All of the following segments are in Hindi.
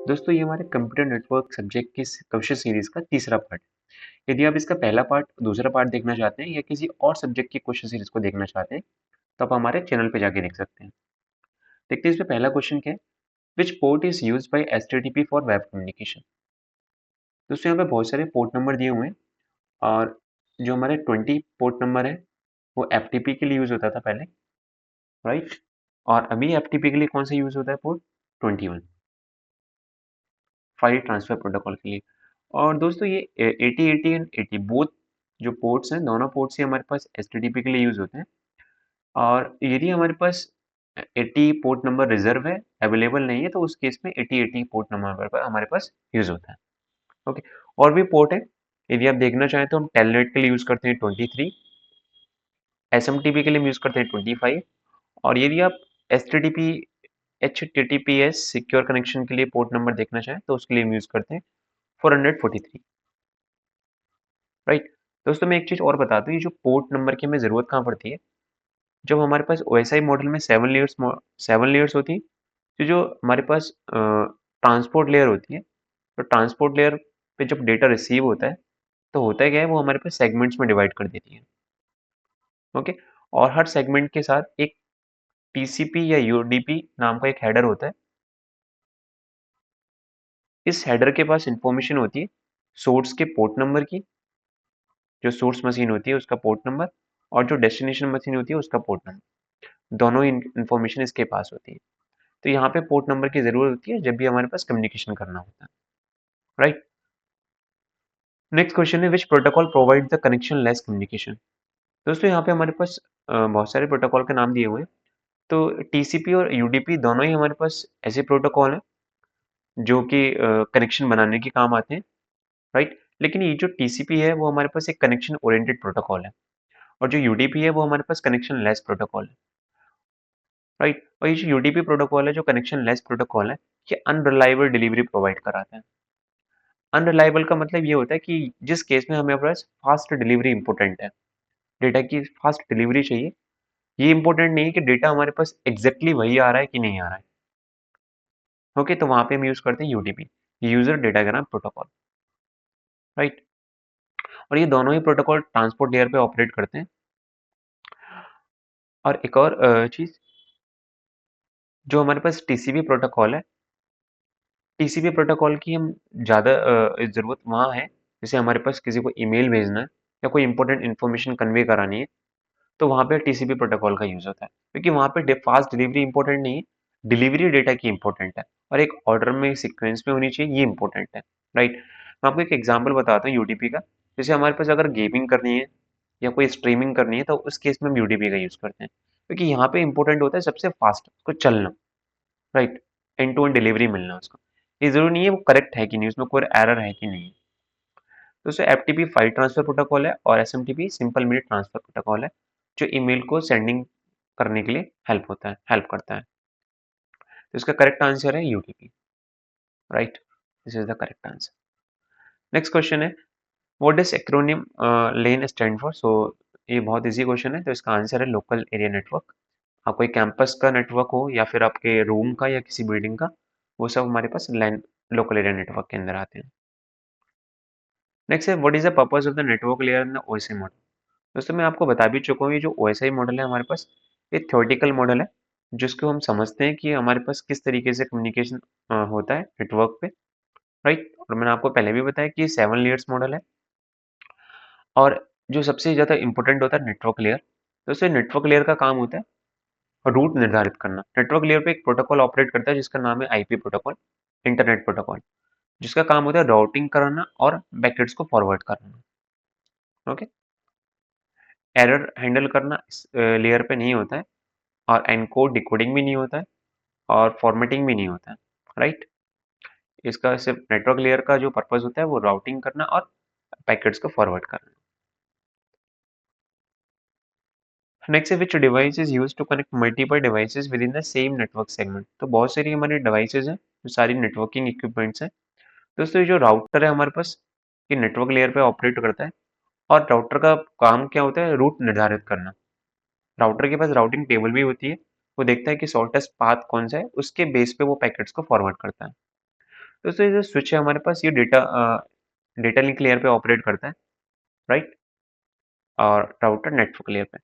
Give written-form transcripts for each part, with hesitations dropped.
दोस्तों ये हमारे कंप्यूटर नेटवर्क सब्जेक्ट की क्वेश्चन सीरीज का तीसरा पार्ट है। यदि आप इसका पहला पार्ट दूसरा पार्ट देखना चाहते हैं या किसी और सब्जेक्ट की क्वेश्चन सीरीज को देखना चाहते हैं तो आप हमारे चैनल पे जाके देख सकते हैं। देखते हैं इसमें पहला क्वेश्चन क्या है। विच port is use by HTTP for web communication. दोस्तों यहाँ पे बहुत सारे पोर्ट नंबर दिए हुए हैं और जो हमारे 20 पोर्ट नंबर है वो एफटीपी के लिए यूज होता था पहले, राइट। और अभी एफटीपी के लिए कौन सा यूज होता है पोर्ट 21, फाइल ट्रांसफर प्रोटोकॉल के लिए। और दोस्तों ये 80 80 एंड 80 बोथ जो पोर्ट्स हैं दोनों पोर्ट्स ही हमारे पास एचटीटीपी के लिए यूज होते हैं। और यदि हमारे पास 80 पोर्ट नंबर रिजर्व है, अवेलेबल नहीं है, तो उस केस में 80 80 पोर्ट नंबर पर हमारे पास यूज होता है। ओके। और भी पोर्ट है, यदि आप देखना चाहें तो हम टेलनेट के लिए यूज करते हैं 23, एसएमटीपी के लिए यूज करते हैं 25। और यदि आप एचटीटीपी HTTPS सिक्योर कनेक्शन के लिए पोर्ट नंबर देखना चाहें तो उसके लिए हम यूज करते हैं 443, राइट। दोस्तों मैं एक चीज और बता दूं, ये जो पोर्ट नंबर की हमें जरूरत कहाँ पड़ती है, जब हमारे पास OSI मॉडल में 7 लेयर्स होती है, तो जो हमारे पास ट्रांसपोर्ट लेयर होती है, तो ट्रांसपोर्ट लेयर पे जब डेटा रिसीव होता है तो होता है क्या है, वो हमारे पास सेगमेंट्स में डिवाइड कर देती है। ओके। और हर सेगमेंट के साथ एक TCP या UDP नाम का एक हेडर होता है। इस हेडर के पास इंफॉर्मेशन होती है सोर्स के पोर्ट नंबर की, जो सोर्स मशीन होती है उसका पोर्ट नंबर, और जो डेस्टिनेशन मशीन होती है उसका पोर्ट नंबर, दोनों ही इंफॉर्मेशन इसके पास होती है। तो यहाँ पे पोर्ट नंबर की जरूरत होती है जब भी हमारे पास कम्युनिकेशन करना होता है, राइट। नेक्स्ट क्वेश्चन है, विच protocol provide the connection less communication. दोस्तों यहाँ पे हमारे पास बहुत सारे प्रोटोकॉल के नाम दिए हुए हैं। तो टीसीपी और यूडीपी दोनों ही हमारे पास ऐसे प्रोटोकॉल हैं जो कि कनेक्शन बनाने के काम आते हैं, राइट। लेकिन ये जो टीसीपी है वो हमारे पास एक कनेक्शन ओरिएंटेड प्रोटोकॉल है, और जो यूडीपी है वो हमारे पास कनेक्शन लेस प्रोटोकॉल है, राइट। और ये जो यूडीपी प्रोटोकॉल है, जो कनेक्शन लेस प्रोटोकॉल है, ये अनरिलायबल डिलीवरी प्रोवाइड कराता है। अनरिलायबल का मतलब ये होता है कि जिस केस में हमें पास फास्ट डिलीवरी इंपॉर्टेंट है, डेटा की फास्ट डिलीवरी चाहिए, ये इंपॉर्टेंट नहीं है कि डेटा हमारे पास एग्जैक्टली वही आ रहा है कि नहीं आ रहा है। ओके, तो वहां पे हम यूज करते हैं UDP, user datagram protocol, right. और ये दोनों ही प्रोटोकॉल ट्रांसपोर्ट लेयर पे ऑपरेट करते हैं। और एक और चीज, जो हमारे पास टीसीपी प्रोटोकॉल है, टीसीपी प्रोटोकॉल की हम ज़्यादा ज़रूरत वहाँ है जैसे हमारे पास किसी को ईमेल भेजना है या कोई इंपॉर्टेंट इन्फॉर्मेशन कन्वे करानी है, तो वहाँ पे टीसीपी प्रोटोकॉल का यूज़ होता है, क्योंकि वहाँ पे फास्ट डिलीवरी इंपॉर्टेंट नहीं है, डिलीवरी डेटा की इंपॉर्टेंट है, और एक ऑर्डर में सीक्वेंस में होनी चाहिए, ये इंपॉर्टेंट है, राइट। मैं आपको एक एग्जाम्पल बताता हूँ यूडीपी का। जैसे हमारे पास अगर गेमिंग करनी है या कोई स्ट्रीमिंग करनी है तो उस केस में हम यूडीपी का यूज़ करते हैं, क्योंकि यहाँ पे इंपॉर्टेंट होता है सबसे फास्ट उसको चलना, right, end to end delivery मिलना उसको। ये जरूरी नहीं है वो करेक्ट है कि नहीं, उसमें कोई एरर है कि नहीं। तो उससे एफटीपी फाइल ट्रांसफर प्रोटोकॉल है और SMTP simple minute transfer protocol है, जो ईमेल को सेंडिंग करने के लिए हेल्प करता है। तो इसका करेक्ट आंसर है UTP, right. This is the correct answer. Next question है, what does acronym LAN stand for. So ये बहुत इजी क्वेश्चन है, तो इसका आंसर है लोकल एरिया नेटवर्क। आप कोई कैंपस का नेटवर्क हो या फिर आपके रूम का या किसी बिल्डिंग का, वो सब हमारे पास लैन लोकल एरिया नेटवर्क के अंदर आते हैं। नेक्स्ट है, what is the purpose of the network layer in the OSI model. दोस्तों मैं आपको बता भी चुका हूँ, ये जो ओएसआई मॉडल है हमारे पास, ये थ्योरेटिकल मॉडल है, जिसको हम समझते हैं कि हमारे पास किस तरीके से कम्युनिकेशन होता है नेटवर्क पे, राइट। और मैंने आपको पहले भी बताया कि 7 लेयर्स मॉडल है। और जो सबसे ज़्यादा इंपॉर्टेंट होता है नेटवर्क लेयर, दोस्तों नेटवर्क लेयर का काम होता है रूट निर्धारित करना। नेटवर्क लेयर पे एक प्रोटोकॉल ऑपरेट करता है जिसका नाम है आईपी प्रोटोकॉल, इंटरनेट प्रोटोकॉल, जिसका काम होता है राउटिंग कराना और पैकेट्स को फॉरवर्ड करना। ओके। एरर हैंडल करना इस लेयर पे नहीं होता है, और एनकोड डिकोडिंग भी नहीं होता है, और फॉर्मेटिंग भी नहीं होता है, राइट। इसका सिर्फ नेटवर्क लेयर का जो पर्पस होता है वो राउटिंग करना और पैकेट्स को फॉरवर्ड करना। नेक्स्ट है, which device is use to connect multiple devices within the same network segment. तो बहुत सारी हमारी डिवाइसेस हैं जो सारी नेटवर्किंग इक्विपमेंट्स हैं। दोस्तों ये जो राउटर है हमारे पास, ये नेटवर्क लेयर पे ऑपरेट करता है, और राउटर का काम क्या होता है, रूट निर्धारित करना। राउटर के पास राउटिंग टेबल भी होती है, वो देखता है कि शॉर्टेस्ट पाथ कौन सा है, उसके बेस पे वो पैकेट्स को फॉरवर्ड करता है। दोस्तों ये जो स्विच है हमारे पास, ये डेटा लिंक लेयर पे ऑपरेट करता है, राइट? और राउटर नेटवर्क लेयर पे।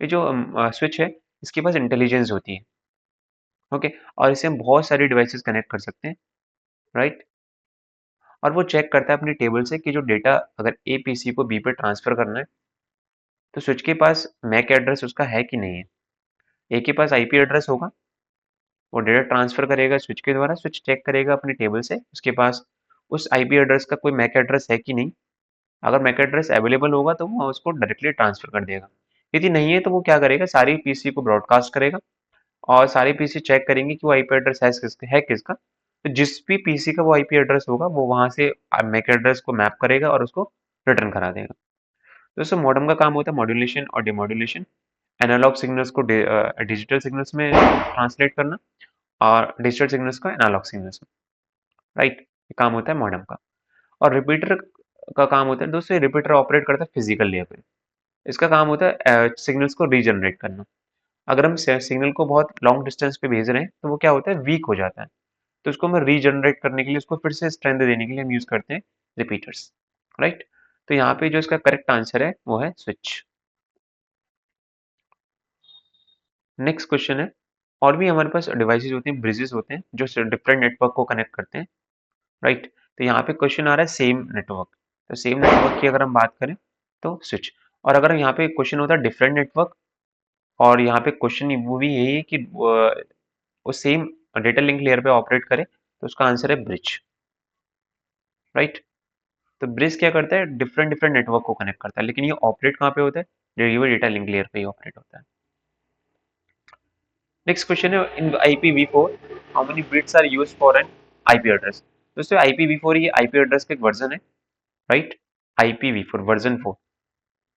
ये जो स्विच है, इसके पास इंटेलिजेंस होती है, ओके? और इसे हम बहुत सारी डिवाइसेस कनेक्ट कर सकते हैं, राइट? और वो चेक करता है अपनी टेबल से कि जो डेटा अगर ए पीसी को बी पे ट्रांसफर करना है, तो स्विच के पास मैक एड्रेस उसका है कि नहीं है। ए के पास आईपी एड्रेस होगा, वो डेटा ट्रांसफर करेगा स्विच के द्वारा, स्विच चेक करेगा अपनी टेबल से उसके पास उस आईपी एड्रेस का कोई मैक एड्रेस है कि नहीं। अगर मैक एड्रेस अवेलेबल होगा तो वो उसको डायरेक्टली ट्रांसफर कर देगा। यदि नहीं है तो वो क्या करेगा, सारी पीसी को ब्रॉडकास्ट करेगा और सारे पीसी चेक करेंगे कि वो आईपी एड्रेस है किसका। तो जिस भी पीसी का वो आईपी एड्रेस होगा वो वहां से मैक एड्रेस को मैप करेगा और उसको रिटर्न करा देगा। दोस्तों मॉडेम का काम होता है मॉड्यूलेशन और डिमॉड्यूलेशन, एनालॉग सिग्नल्स को डिजिटल सिग्नल्स में ट्रांसलेट करना और डिजिटल सिग्नल्स को एनालॉग सिग्नल्स में, राइट? ये काम होता है मॉडेम का। और रिपीटर का काम होता है, दोस्तों ये रिपीटर ऑपरेट करता है फिजिकल लेयर पे। इसका काम होता है सिग्नल्स को रीजनरेट करना। अगर हम सिग्नल को बहुत लॉन्ग डिस्टेंस पे भेज रहे हैं तो वो क्या होता है, वीक हो जाता है। तो उसको हमें रीजनरेट करने के लिए, उसको फिर से स्ट्रेंथ देने के लिए हम यूज करते हैं रिपीटर्स, राइट? तो यहाँ पे जो इसका करेक्ट आंसर है वो है स्विच। नेक्स्ट क्वेश्चन है, और भी हमारे पास डिवाइसेस होते हैं, ब्रिजेस होते हैं जो डिफरेंट नेटवर्क को कनेक्ट करते हैं, राइट? तो यहाँ पे क्वेश्चन आ रहा है सेम नेटवर्क। तो सेम नेटवर्क की अगर हम बात करें तो स्विच। और अगर यहाँ पे क्वेश्चन होता है डिफरेंट नेटवर्क, और यहाँ पे क्वेश्चन वो भी यही है कि वो सेम डेटा लिंक लेयर पे ऑपरेट करे, तो उसका आंसर है ब्रिज, राइट? तो ब्रिज क्या करता है, डिफरेंट डिफरेंट नेटवर्क को कनेक्ट करता है, लेकिन ये ऑपरेट कहाँ पे होता है, ये डेटा लिंक लेयर पे ही ऑपरेट होता है। नेक्स्ट क्वेश्चन है, in IPv4 how many bits are used for an IP address. दोस्तों IPv4 ये आईपी एड्रेस का एक वर्जन है, राइट? IPv4 वर्जन 4,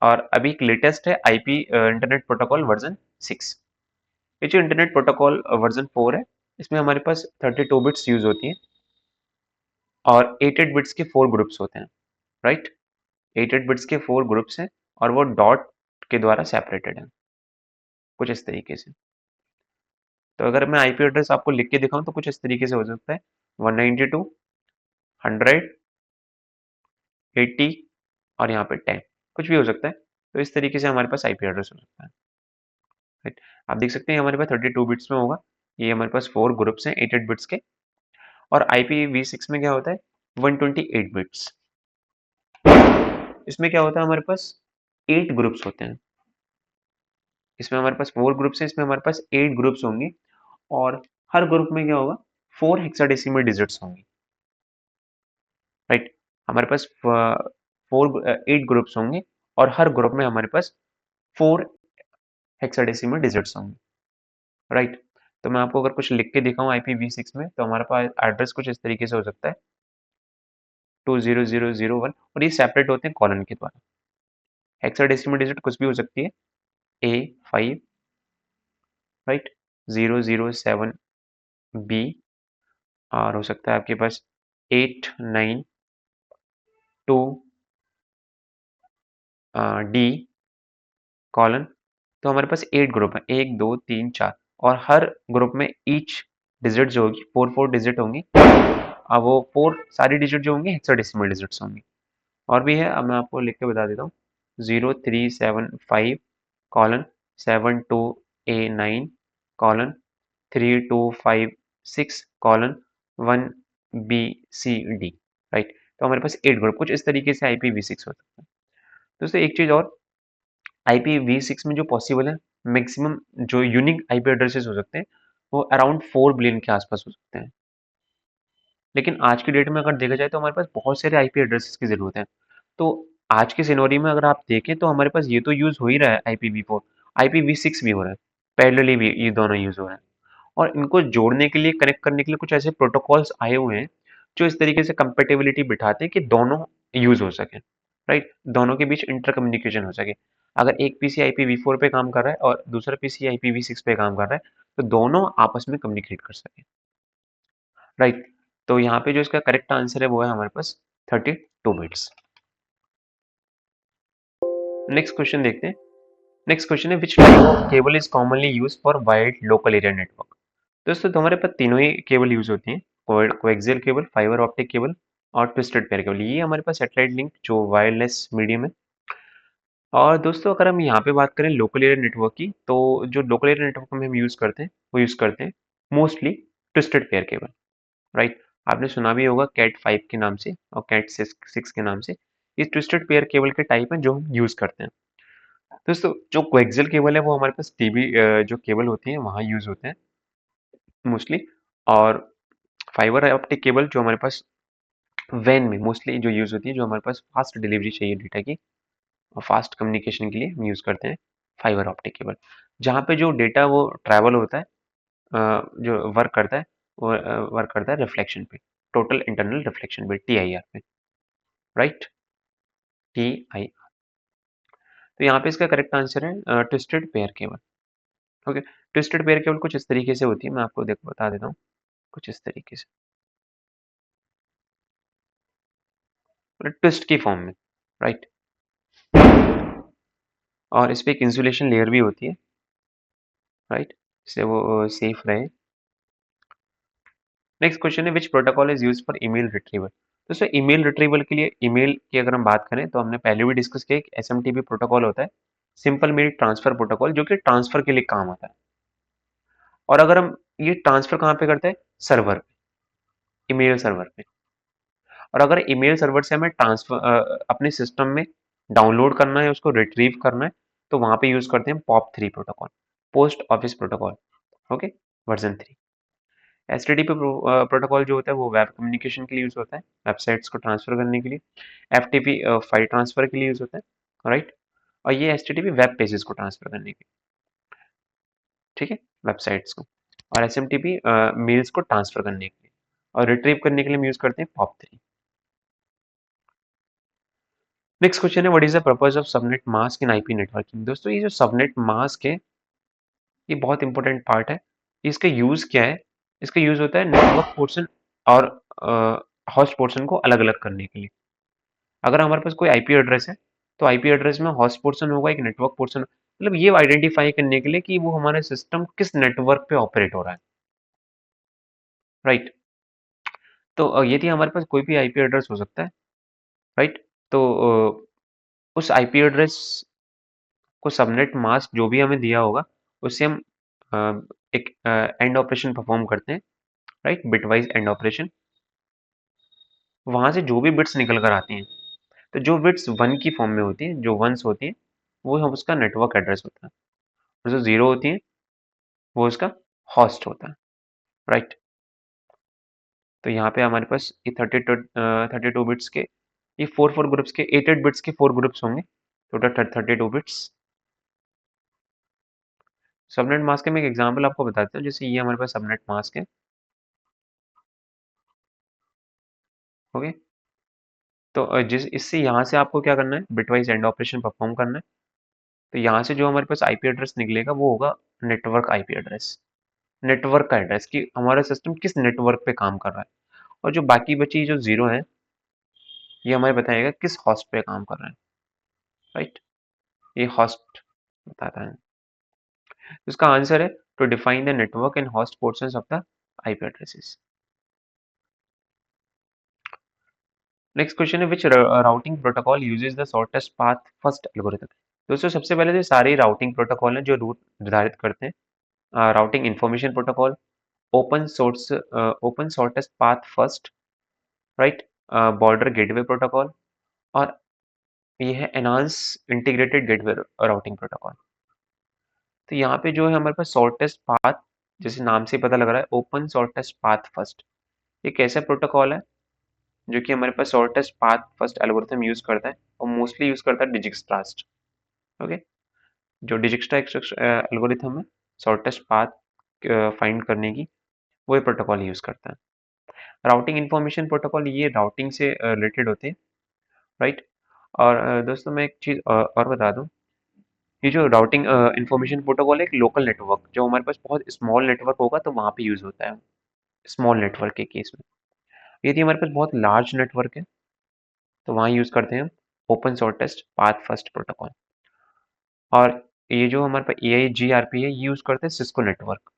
और अभी एक लेटेस्ट है आईपी इंटरनेट प्रोटोकॉल वर्जन 6। ये जो इंटरनेट प्रोटोकॉल वर्जन 4 है, इसमें हमारे पास 32 बिट्स यूज होती हैं और 88 बिट्स के 4 ग्रुप्स होते हैं, राइट? 88 बिट्स के 4 ग्रुप्स हैं और वो डॉट के द्वारा सेपरेटेड है, कुछ इस तरीके से। तो अगर मैं आईपी एड्रेस आपको लिख के दिखाऊं तो कुछ इस तरीके से हो सकता है, 192 100 80 और यहाँ पे 10, कुछ भी हो सकता है। तो इस तरीके से हमारे पास आईपी एड्रेस हो सकता है, राइट? आप देख सकते हैं हमारे पास 32 बिट्स में होगा, ये हमारे पास 4 ग्रुप्स हैं 88 बिट्स के। और IPv6 में क्या होता है, 128 बिट्स। इसमें क्या होता है, हमारे पास 8 ग्रुप्स होते हैं। इसमें हमारे पास 4 ग्रुप्स हैं, इसमें हमारे पास 8 ग्रुप्स होंगे, और हर ग्रुप में क्या होगा, 4 हेक्साडेसिमल डिजिट्स होंगे, राइट? हमारे पास 8 ग्रुप्स होंगे और हर ग्रुप में हमारे पास 4 हेक्साडेसिमल डिजिट्स होंगे, राइट? तो मैं आपको अगर कुछ लिख के दिखाऊं IPv6 में, तो हमारे पास एड्रेस कुछ इस तरीके से हो सकता है, 20001, और ये सेपरेट होते हैं कॉलन के द्वारा। हेक्साडेसिमल डिजिट कुछ भी हो सकती है, A5, राइट? 007B, और हो सकता है आपके पास 892D कॉलन। तो हमारे पास 8 ग्रुप है, 1 2 3 4, और हर ग्रुप में ईच डिजिट जो होगी 4 डिजिट होंगी। अब वो 4 सारी डिजिट जो होंगी हेक्साडेसिमल डिजिट्स होंगी। और भी है, अब मैं आपको लिख के बता देता हूँ, 0375 colon 72A9 colon 3256 colon 1BCD, right? तो हमारे पास 8 ग्रुप, कुछ इस तरीके से IPv6 हो सकता है। दोस्तों एक चीज़ और, IPv6 में जो पॉसिबल है, मैक्सिमम जो यूनिक आईपी एड्रेसेस हो सकते हैं वो अराउंड 4 बिलियन के आसपास हो सकते हैं। लेकिन आज की डेट में अगर देखा जाए तो हमारे पास बहुत सारे आईपी एड्रेसेस की ज़रूरत है। तो आज के सिनेरियो में अगर आप देखें तो हमारे पास ये तो यूज़ हो ही रहा है IPv4, IPv6 भी हो रहा है, पैरेलली भी ये दोनों यूज़ हो रहे हैं। और इनको जोड़ने के लिए, कनेक्ट करने के लिए कुछ ऐसे प्रोटोकॉल्स आए हुए हैं जो इस तरीके से कंपैटिबिलिटी बिठाते हैं कि दोनों यूज़ हो सकें, राइट? दोनों के बीच इंटर कम्युनिकेशन हो सके। अगर एक पीसी IPv4 पे काम कर रहा है और दूसरा पीसी IPv6 पे काम कर रहा है, तो दोनों आपस में कम्युनिकेट कर सकें, राइट? तो यहाँ पे जो इसका करेक्ट आंसर है वो है हमारे पास 32 बिट्स। नेक्स्ट क्वेश्चन देखते हैं। नेक्स्ट क्वेश्चन है, which type of cable is commonly used for wide local area network. दोस्तों तो हमारे पास तीनों ही केबल यूज होती हैं। Coaxial cable, fibre optic cable और ट्विस्टेड पेयर केबल, ये हमारे पास सैटेलाइट लिंक जो वायरलेस मीडियम है। और दोस्तों अगर हम यहाँ पे बात करें लोकल एरिया नेटवर्क की, तो जो लोकल एरिया नेटवर्क में हम यूज़ करते हैं, वो यूज़ करते हैं mostly twisted pair cable, right? आपने सुना भी होगा कैट 5 के नाम से और कैट 6 के नाम से। ये ट्विस्टेड पेयर केबल के टाइप हैं जो हम यूज़ करते हैं। दोस्तों जो कोएक्सियल केबल है वो हमारे पास टीवी जो केबल होती है वहाँ यूज़ होते हैं मोस्टली। और फाइबर ऑप्टिक केबल जो हमारे पास वैन में मोस्टली जो यूज़ होती है, जो हमारे पास फास्ट डिलीवरी चाहिए डेटा की और फास्ट कम्युनिकेशन के लिए हम यूज़ करते हैं फाइबर ऑप्टिक केबल। जहाँ पे जो डेटा वो ट्रैवल होता है, जो वर्क करता है, वो वर्क करता है रिफ्लेक्शन पे, टोटल इंटरनल रिफ्लेक्शन पे, टीआईआर पे, राइट? टीआई। तो यहाँ पे इसका करेक्ट आंसर है twisted pair cable. Okay, twisted pair cable कुछ इस तरीके से होती है, मैं आपको देखो बता देता हूँ कुछ इस तरीके से, मतलब ट्विस्ट की फॉर्म में, राइट? और इस पे एक इंसुलेशन लेयर भी होती है, राइट? इससे वो सेफ रहे। नेक्स्ट क्वेश्चन है विच protocol is used for email retrieval. दोस्तों ईमेल रिट्रीवल के लिए, ईमेल की अगर हम बात करें तो हमने पहले भी डिस्कस किया, एक एसएमटीपी प्रोटोकॉल होता है, सिंपल मेल ट्रांसफर प्रोटोकॉल, जो कि ट्रांसफर के लिए काम आता है। और अगर हम ये ट्रांसफर कहाँ पे करते हैं, सर्वर पे, ईमेल सर्वर पे। और अगर ईमेल सर्वर से हमें ट्रांसफर अपने सिस्टम में डाउनलोड करना है, उसको रिट्रीव करना है, तो वहां पे यूज करते हैं pop 3 protocol, post office protocol. Okay, version 3। HTTP protocol जो होता है वो वेब कम्युनिकेशन के लिए यूज होता है, वेबसाइट्स को ट्रांसफर करने के लिए। एफटीपी फाइल ट्रांसफर के लिए यूज होता है, राइट? और ये एचटीटीपी वेब पेजेस को ट्रांसफर करने के लिए, ठीक है, वेबसाइट्स को। और एसएमटीपी मेल्स को ट्रांसफर करने के लिए। और रिट्रीव करने के लिए हम यूज करते हैं पॉप 3। नेक्स्ट क्वेश्चन है what is the purpose of subnet mask in IP networking. दोस्तों ये जो सबनेट मास्क है, ये बहुत इंपॉर्टेंट पार्ट है। इसका यूज क्या है? इसका यूज होता है नेटवर्क पोर्शन और होस्ट पोर्शन को अलग अलग करने के लिए। अगर हमारे पास कोई आईपी एड्रेस है, तो आईपी एड्रेस में होस्ट पोर्शन होगा, एक नेटवर्क पोर्शन, मतलब ये आइडेंटिफाई करने के लिए कि वो हमारा सिस्टम किस नेटवर्क पे ऑपरेट हो रहा है, राइट? तो ये थी हमारे पास कोई भी आईपी एड्रेस हो सकता है, राइट? तो उस आईपी एड्रेस को सबनेट मास्क जो भी हमें दिया होगा, उससे हम एक एंड ऑपरेशन परफॉर्म करते हैं, राइट? Bitwise and operation. वहां से जो भी बिट्स निकल कर आती हैं, तो जो बिट्स 1 की फॉर्म में होती हैं, जो वंस होती हैं, वो हम उसका नेटवर्क एड्रेस होता है। और जो 0 होती हैं, वो उसका होस्ट होता है, राइट? तो यहाँ पे हमारे पास ये 32 बिट्स के, ये 4 ग्रुप्स के, 8 बिट्स के 4 ग्रुप्स होंगे, टोटल 32 बिट्स। सबनेट मास्क के मैं एक एग्जांपल आपको बताता हूँ, जैसे ये हमारे पास सबनेट मास्क है, ओके? तो जिस इससे यहाँ से आपको क्या करना है, बिटवाइज एंड ऑपरेशन परफॉर्म करना है। तो यहाँ से जो हमारे पास आईपी एड्रेस निकलेगा वो होगा नेटवर्क आईपी एड्रेस, नेटवर्क का एड्रेस कि हमारा सिस्टम किस नेटवर्क पे काम कर रहा है। और जो बाकी बची जो 0 है, ये हमें बताएगा किस होस्ट पे काम कर रहा है, राइट? ये होस्ट बताता है। तो इसका आंसर है to define the network and host portions of the IP addresses. Next question है which routing protocol uses the shortest path first algorithm. दोस्तों सबसे पहले तो सारे राउटिंग प्रोटोकॉल हैं जो रूट निर्धारित करते हैं। Routing information protocol, open shortest path first, right? Border gateway protocol, और ये है enhance integrated gateway routing protocol. तो यहाँ पे जो है हमारे पास शॉर्टेस्ट पाथ, जैसे नाम से पता लग रहा है, ओपन शॉर्टेस्ट पाथ फर्स्ट, ये कैसा प्रोटोकॉल है जो कि हमारे पास shortest path first algorithm use करता है और मोस्टली यूज करता है डिजिक्स्ट्रास्ट। ओके, जो डिजिक्स्ट्रा एल्गोरिथम है शॉर्टेस्ट पाथ फाइंड करने की, वो ये प्रोटोकॉल यूज करता है। राउटिंग इंफॉर्मेशन प्रोटोकॉल, ये राउटिंग से रिलेटेड होते हैं, राइट? और दोस्तों मैं एक चीज और बता दूं, ये जो राउटिंग इंफॉर्मेशन प्रोटोकॉल है एक लोकल नेटवर्क, जो हमारे पास बहुत स्मॉल नेटवर्क होगा तो वहां पे यूज होता है, स्मॉल नेटवर्क के केस में। यदि हमारे पास बहुत लार्ज नेटवर्क है, तो वहाँ यूज करते हैं हम open shortest path first protocol. और ये जो हमारे पास AIGRP है, ये यूज करते हैं Cisco network,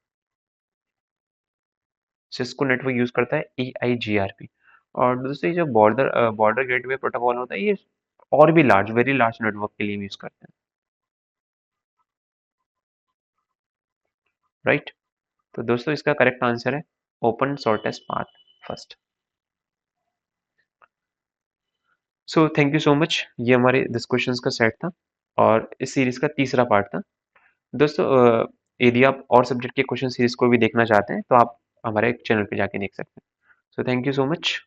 Cisco network use करता है EIGRP। और दोस्तों ये जो बॉर्डर गेटवे प्रोटोकॉल होता है, ये और भी वेरी लार्ज नेटवर्क के लिए यूज़ करते हैं, राइट? तो दोस्तों इसका करेक्ट आंसर है open shortest path first. So thank you so much. ये हमारे डिस्कशंस का सेट था और इस सीरीज़ का तीसरा पार्ट था। दोस्तों यदि आप और सब्जेक्ट के क्वेश्चन सीरीज़ को भी देखना चाहते हैं, तो आप हमारे चैनल पे जाके देख सकते हैं। So thank you so much.